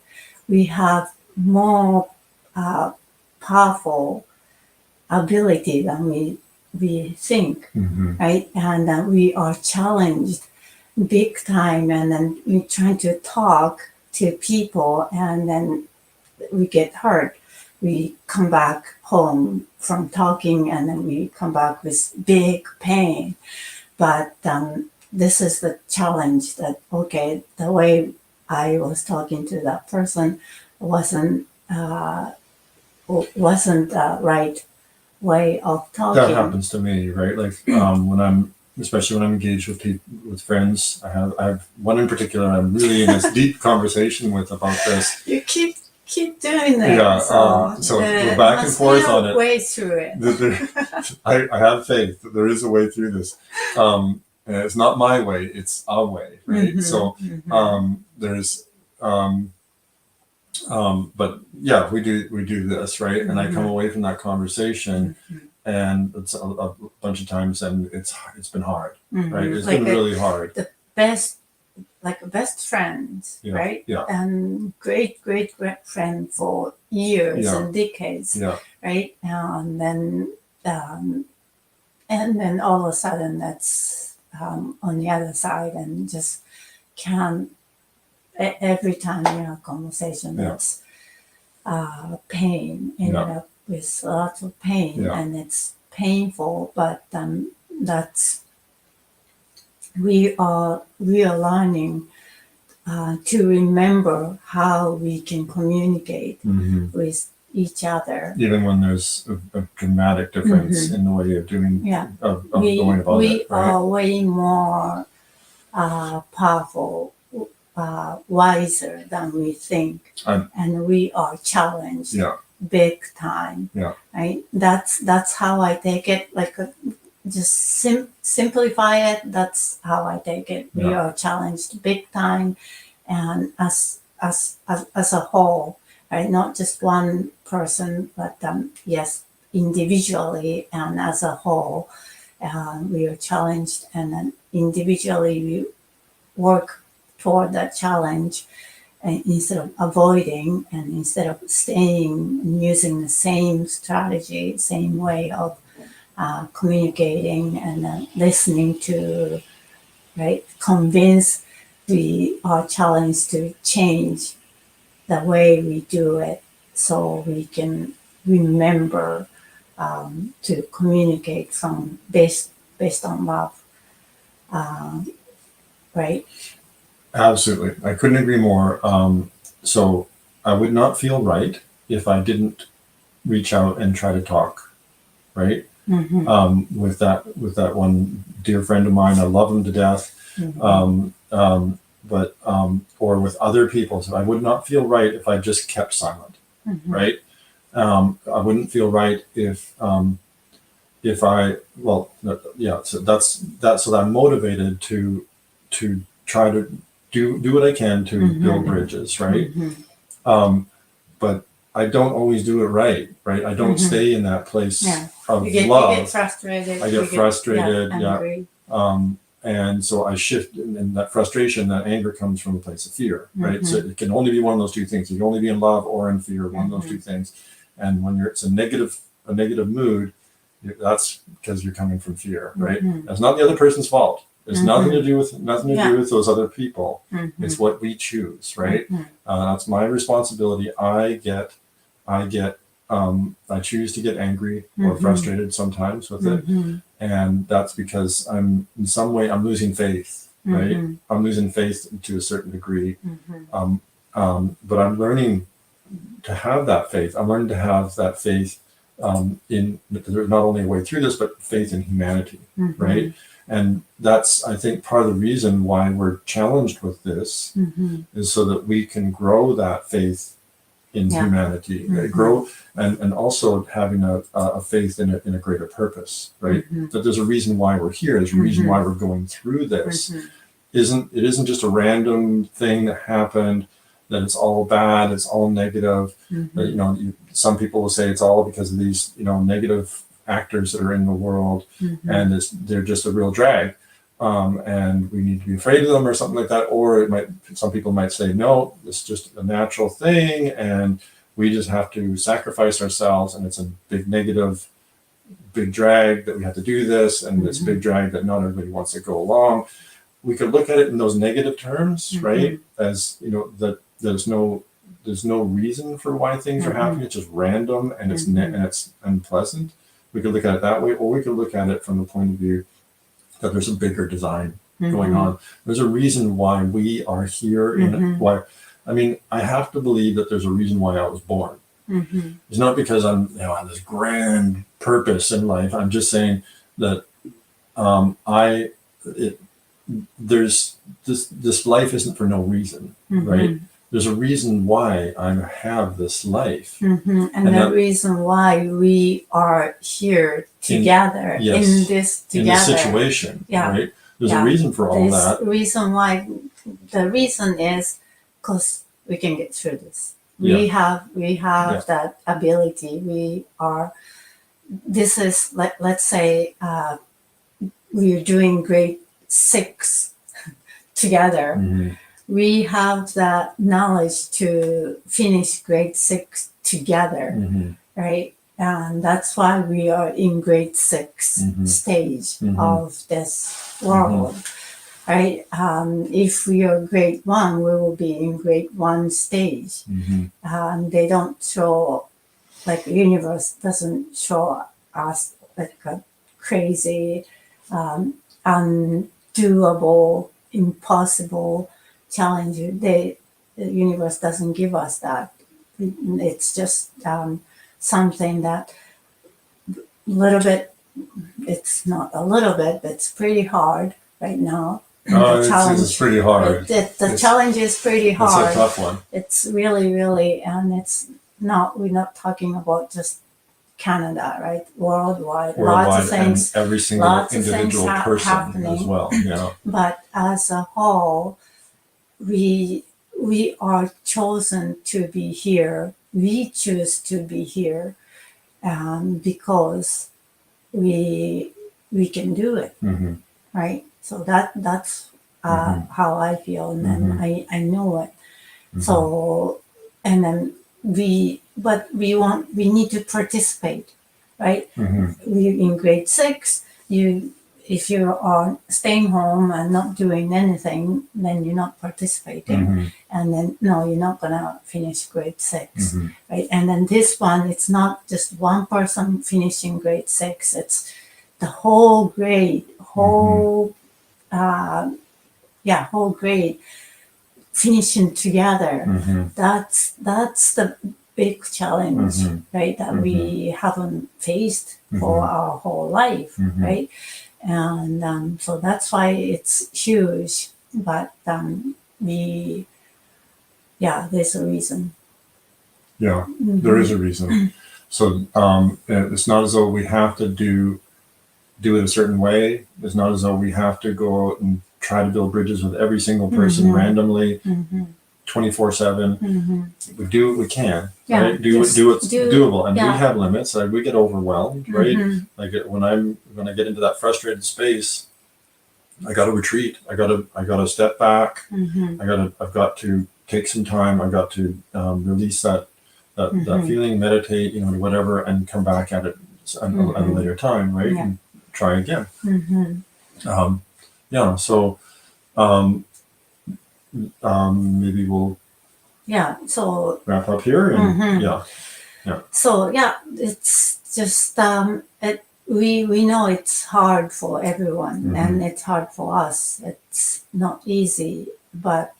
We have more powerful ability than we think, right? And we are challenged big time, and then we're trying to talk to people, and then we get hurt. We come back home from talking, and then we come back with big pain. But this is the challenge that, okay, the way I was talking to that person wasn't the right way of talking.
That happens to me, right? Like especially when I'm engaged with friends. I have one in particular I'm really in this deep conversation with about this.
You keep doing that.
Yeah. So we're back and forth on it.
Way through it.
I have faith that there is a way through this. And it's not my way; it's our way, right? So there's. But yeah, we do this, right? And I come away from that conversation, and it's a bunch of times, and it's been hard, right? It's like been really hard.
The best friends, right?
Yeah.
And great friend for years and decades, right? And then all of a sudden that's on the other side, and just can't. Every time you have a conversation, that's pain, ended up with lots of pain, and it's painful, but we are learning to remember how we can communicate with each other.
Even when there's a dramatic difference in the way of doing, of going about it.
We are way more powerful wiser than we think, and we are challenged big time. Right? That's how I take it. Like just simplify it. That's how I take it. We are challenged big time, and as a whole, right? Not just one person, but yes, individually and as a whole, we are challenged, and then individually we work toward that challenge, and instead of avoiding and instead of staying and using the same strategy, same way of communicating and listening to, right? Convince, we are challenged to change the way we do it so we can remember to communicate from based on love, right?
Absolutely. I couldn't agree more. So I would not feel right if I didn't reach out and try to talk, right? With that one dear friend of mine, I love him to death. But or with other people, so I would not feel right if I just kept silent, right? I wouldn't feel right if I, so that's so I'm motivated to try to do what I can to build bridges, right? But I don't always do it right? I don't stay in that place of love.
You get frustrated.
I get frustrated,
angry.
And so I shift, and that frustration, that anger comes from a place of fear, right? So it can only be one of those two things. You can only be in love or in fear, one of those two things. And when it's a negative mood, that's because you're coming from fear, right? That's not the other person's fault. It's nothing to do with those other people. It's what we choose, right? That's my responsibility. I choose to get angry or frustrated sometimes with it. And that's because I'm losing faith, right? I'm losing faith to a certain degree. But I'm learning to have that faith. I'm learning to have that faith in there's not only a way through this, but faith in humanity, right? And that's, I think, part of the reason why we're challenged with this is so that we can grow that faith in humanity, grow, and also having a faith in a greater purpose, right? That there's a reason why we're here. There's a reason why we're going through this. It isn't just a random thing that happened, that it's all bad, it's all negative. That, some people will say it's all because of these, negative actors that are in the world, and they're just a real drag. And we need to be afraid of them or something like that. Or some people might say, no, it's just a natural thing, and we just have to sacrifice ourselves, and it's a big negative, big drag that we have to do this, and this big drag that not everybody wants to go along. We could look at it in those negative terms, right? As that there's no reason for why things are happening. It's just random, and it's unpleasant. We could look at it that way, or we could look at it from the point of view that there's a bigger design going on. There's a reason why we are here. I have to believe that there's a reason why I was born. It's not because I have this grand purpose in life. I'm just saying that there's this life isn't for no reason, right? There's a reason why I have this life.
And the reason why we are here together in this
situation, right? There's a reason for all that.
The reason is because we can get through this. We have that ability. This is, let's say, we're doing grade 6 together. We have that knowledge to finish grade 6 together, right? And that's why we are in grade 6 stage of this world, right? If we are grade 1, we will be in grade 1 stage. They don't show, like the universe doesn't show us like a crazy, undoable, impossible challenge. The universe doesn't give us that. It's just something that little bit, it's not a little bit, but it's pretty hard right now
It's pretty hard.
The challenge is pretty hard.
It's a tough one.
It's really, really, and it's not. We're not talking about just Canada, right? Worldwide, lots of things,
and every single individual person happening as well. Yeah.
But as a whole, we are chosen to be here. We choose to be here, because we can do it, right? So that's how I feel, and then I know it. So, and then we need to participate, right? We in grade 6, if you are staying home and not doing anything, then you're not participating, and then no, you're not gonna finish grade 6, right? And then this one, it's not just one person finishing grade 6; it's the whole grade, whole grade finishing together. That's the big challenge, right? That we haven't faced for our whole life, right? And so that's why it's huge. But there's a reason.
Yeah, there is a reason. So it's not as though we have to do it a certain way. It's not as though we have to go out and try to build bridges with every single person randomly, 24/7. We do what we can, right? Do what's doable, and we have limits. Like, we get overwhelmed, right? Like when I get into that frustrated space, I got to retreat. I got to step back. I've got to take some time. I've got to release that feeling, meditate, whatever, and come back at it at a later time, right? And try again. So maybe we'll wrap up here, and
So it's just we know it's hard for everyone, and it's hard for us. It's not easy, but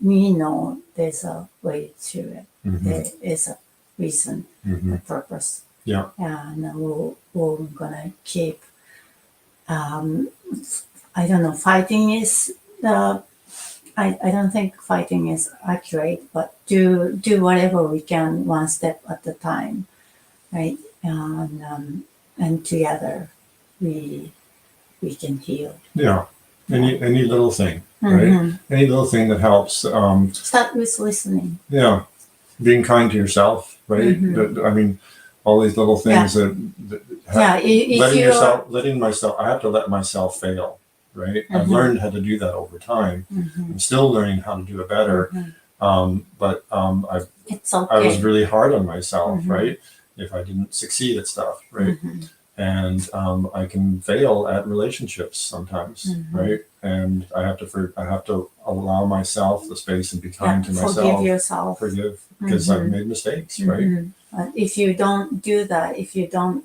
we know there's a way through it. There is a reason, a purpose. And we're gonna keep. I don't know. Fighting is I don't think fighting is accurate, but do whatever we can, one step at a time, right? And together we can heal.
Yeah. Any little thing, right? Any little thing that helps.
Start with listening.
Yeah. Being kind to yourself, right? I mean, all these little things letting myself, I have to let myself fail, right? I've learned how to do that over time. I'm still learning how to do it better. But
it's okay.
I was really hard on myself, right? If I didn't succeed at stuff, right? And I can fail at relationships sometimes, right? And I have to allow myself the space and be kind to myself.
Forgive yourself.
Forgive, because I've made mistakes, right?
If you don't do that, if you don't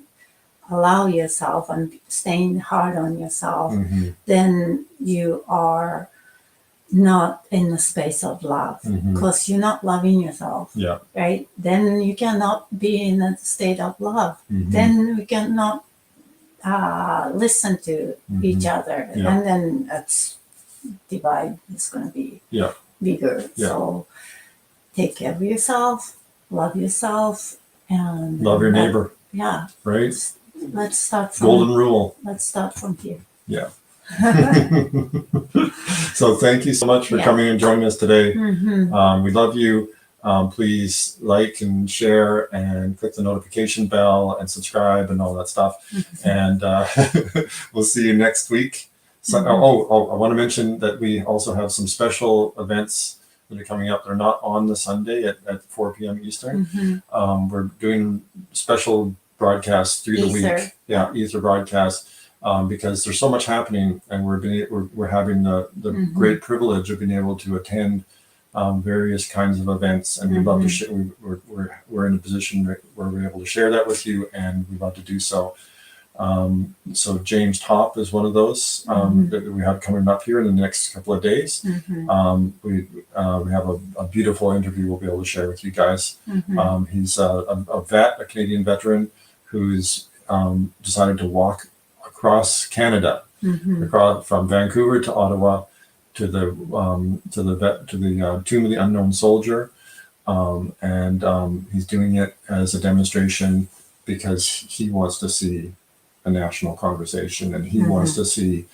allow yourself and staying hard on yourself, then you are not in the space of love, because you're not loving yourself, right? Then you cannot be in a state of love. Then we cannot listen to each other, and then that's divide is going to be bigger. So take care of yourself, love yourself, and
love your neighbor. Right.
Let's start from
golden rule.
Let's start from here.
So thank you so much for coming and joining us today. We love you. Please like and share and click the notification bell and subscribe and all that stuff. And we'll see you next week. So, I want to mention that we also have some special events that are coming up. They're not on the Sunday at 4 p.m. Eastern. We're doing special broadcasts through the week. Ether broadcasts. Because there's so much happening, and we're having the great privilege of being able to attend various kinds of events, and we'd love to share. We're in a position where we're able to share that with you, and we'd love to do so. So James Top is one of those that we have coming up here in the next couple of days. We have a beautiful interview we'll be able to share with you guys. He's a Canadian veteran who's decided to walk across Canada, from Vancouver to Ottawa, to the Tomb of the Unknown Soldier, and he's doing it as a demonstration because he wants to see a national conversation, and he wants to see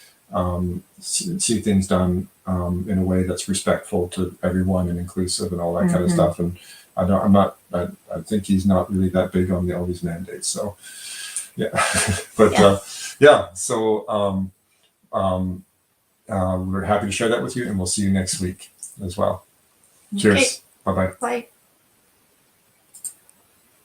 things done in a way that's respectful to everyone and inclusive and all that kind of stuff. And I think he's not really that big on all these mandates. So yeah, but so we're happy to share that with you, and we'll see you next week as well. Cheers.
Okay.
Bye-bye.
Bye.